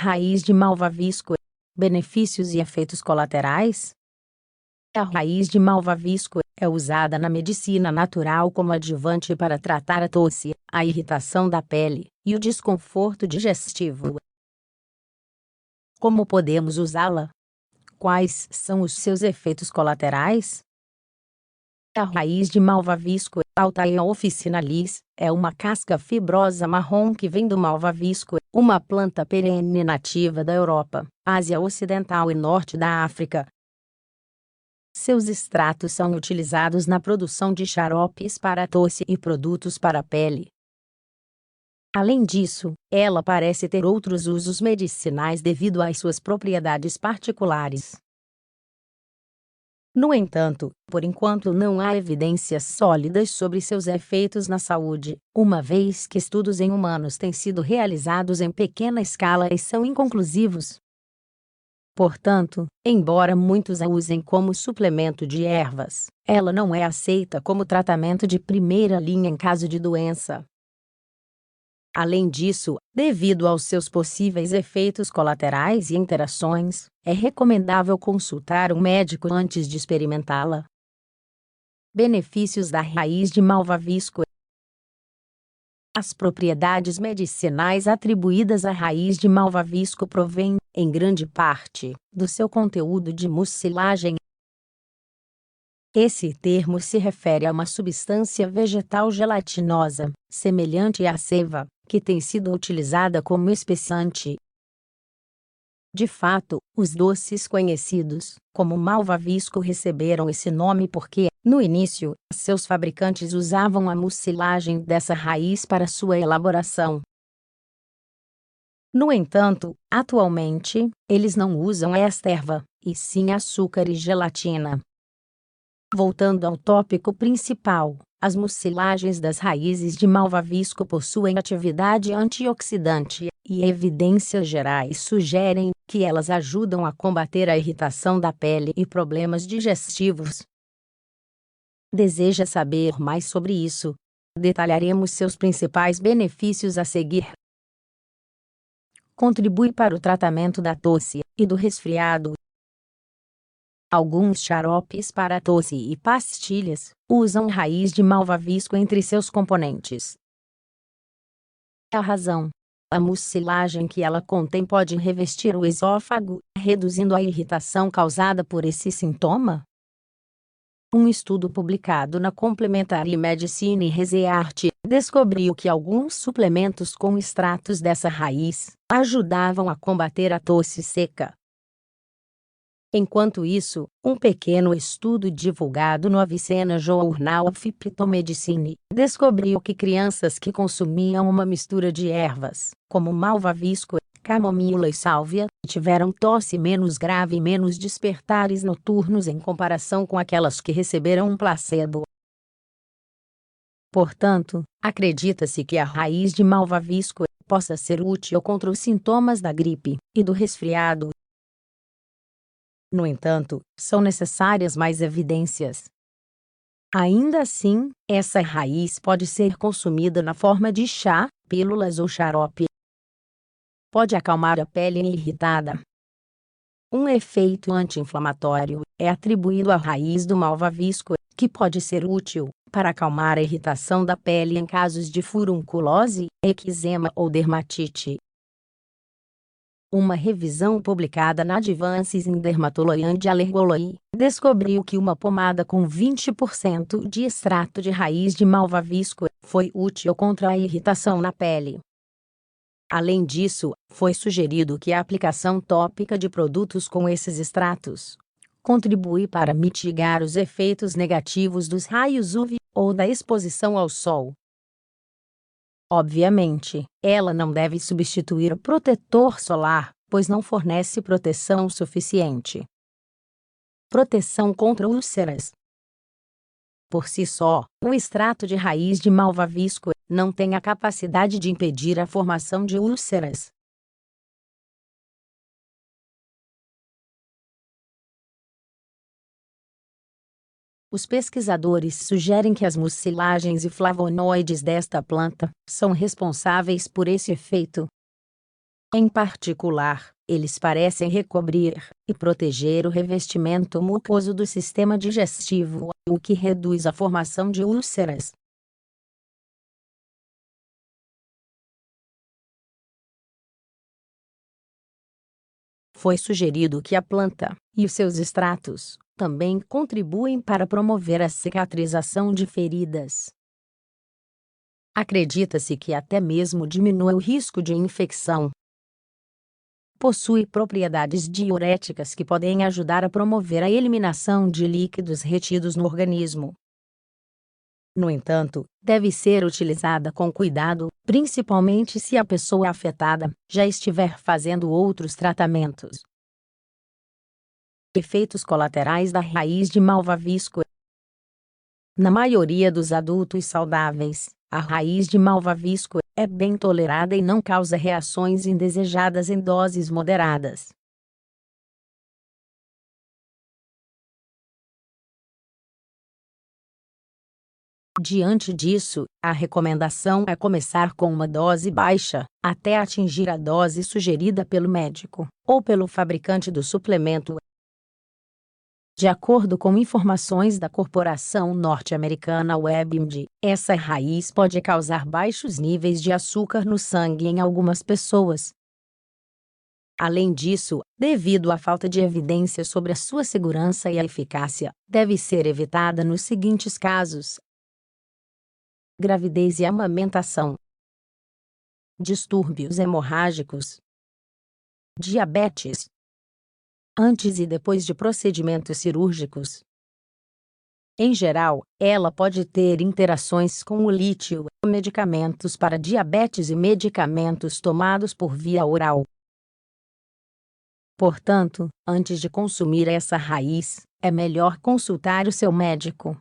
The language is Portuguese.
Raiz de malvavisco. Benefícios e efeitos colaterais. A raiz de malvavisco é usada na medicina natural como adjuvante para tratar a tosse, a irritação da pele e o desconforto digestivo. Como podemos usá-la? Quais são os seus efeitos colaterais? A raiz de malvavisco, Altaea officinalis, é uma casca fibrosa marrom que vem do malvavisco, uma planta perene nativa da Europa, Ásia Ocidental e Norte da África. Seus extratos são utilizados na produção de xaropes para tosse e produtos para a pele. Além disso, ela parece ter outros usos medicinais devido às suas propriedades particulares. No entanto, por enquanto não há evidências sólidas sobre seus efeitos na saúde, uma vez que estudos em humanos têm sido realizados em pequena escala e são inconclusivos. Portanto, embora muitos a usem como suplemento de ervas, ela não é aceita como tratamento de primeira linha em caso de doença. Além disso, devido aos seus possíveis efeitos colaterais e interações, é recomendável consultar um médico antes de experimentá-la. Benefícios da raiz de malvavisco. As propriedades medicinais atribuídas à raiz de malvavisco provêm, em grande parte, do seu conteúdo de mucilagem. Esse termo se refere a uma substância vegetal gelatinosa, semelhante à seiva, que tem sido utilizada como espessante. De fato, os doces conhecidos como malvavisco receberam esse nome porque, no início, seus fabricantes usavam a mucilagem dessa raiz para sua elaboração. No entanto, atualmente, eles não usam esta erva, e sim açúcar e gelatina. Voltando ao tópico principal, as mucilagens das raízes de malvavisco possuem atividade antioxidante, e evidências gerais sugerem que elas ajudam a combater a irritação da pele e problemas digestivos. Deseja saber mais sobre isso? Detalharemos seus principais benefícios a seguir. Contribui para o tratamento da tosse e do resfriado. Alguns xaropes para tosse e pastilhas usam raiz de malvavisco entre seus componentes. A razão: a mucilagem que ela contém pode revestir o esôfago, reduzindo a irritação causada por esse sintoma. Um estudo publicado na Complementary Medicine Research descobriu que alguns suplementos com extratos dessa raiz ajudavam a combater a tosse seca. Enquanto isso, um pequeno estudo divulgado no Avicenna Journal of Phytomedicine descobriu que crianças que consumiam uma mistura de ervas, como malvavisco, camomila e sálvia, tiveram tosse menos grave e menos despertares noturnos em comparação com aquelas que receberam um placebo. Portanto, acredita-se que a raiz de malvavisco possa ser útil contra os sintomas da gripe e do resfriado. No entanto, são necessárias mais evidências. Ainda assim, essa raiz pode ser consumida na forma de chá, pílulas ou xarope. Pode acalmar a pele irritada. Um efeito anti-inflamatório é atribuído à raiz do malvavisco, que pode ser útil para acalmar a irritação da pele em casos de furunculose, eczema ou dermatite. Uma revisão publicada na Advances in Dermatology and Allergology descobriu que uma pomada com 20% de extrato de raiz de malvavisco foi útil contra a irritação na pele. Além disso, foi sugerido que a aplicação tópica de produtos com esses extratos contribui para mitigar os efeitos negativos dos raios UV ou da exposição ao sol. Obviamente, ela não deve substituir o protetor solar, pois não fornece proteção suficiente. Proteção contra úlceras. Por si só, o extrato de raiz de malvavisco não tem a capacidade de impedir a formação de úlceras. Os pesquisadores sugerem que as mucilagens e flavonoides desta planta são responsáveis por esse efeito. Em particular, eles parecem recobrir e proteger o revestimento mucoso do sistema digestivo, o que reduz a formação de úlceras. Foi sugerido que a planta e os seus extratos também contribuem para promover a cicatrização de feridas. Acredita-se que até mesmo diminui o risco de infecção. Possui propriedades diuréticas que podem ajudar a promover a eliminação de líquidos retidos no organismo. No entanto, deve ser utilizada com cuidado, principalmente se a pessoa afetada já estiver fazendo outros tratamentos. Efeitos colaterais da raiz de malvavisco. Na maioria dos adultos saudáveis, a raiz de malvavisco é bem tolerada e não causa reações indesejadas em doses moderadas. Diante disso, a recomendação é começar com uma dose baixa, até atingir a dose sugerida pelo médico ou pelo fabricante do suplemento. De acordo com informações da corporação norte-americana WebMD, essa raiz pode causar baixos níveis de açúcar no sangue em algumas pessoas. Além disso, devido à falta de evidência sobre a sua segurança e a eficácia, deve ser evitada nos seguintes casos: gravidez e amamentação, distúrbios hemorrágicos, diabetes, antes e depois de procedimentos cirúrgicos. Em geral, ela pode ter interações com o lítio, medicamentos para diabetes e medicamentos tomados por via oral. Portanto, antes de consumir essa raiz, é melhor consultar o seu médico.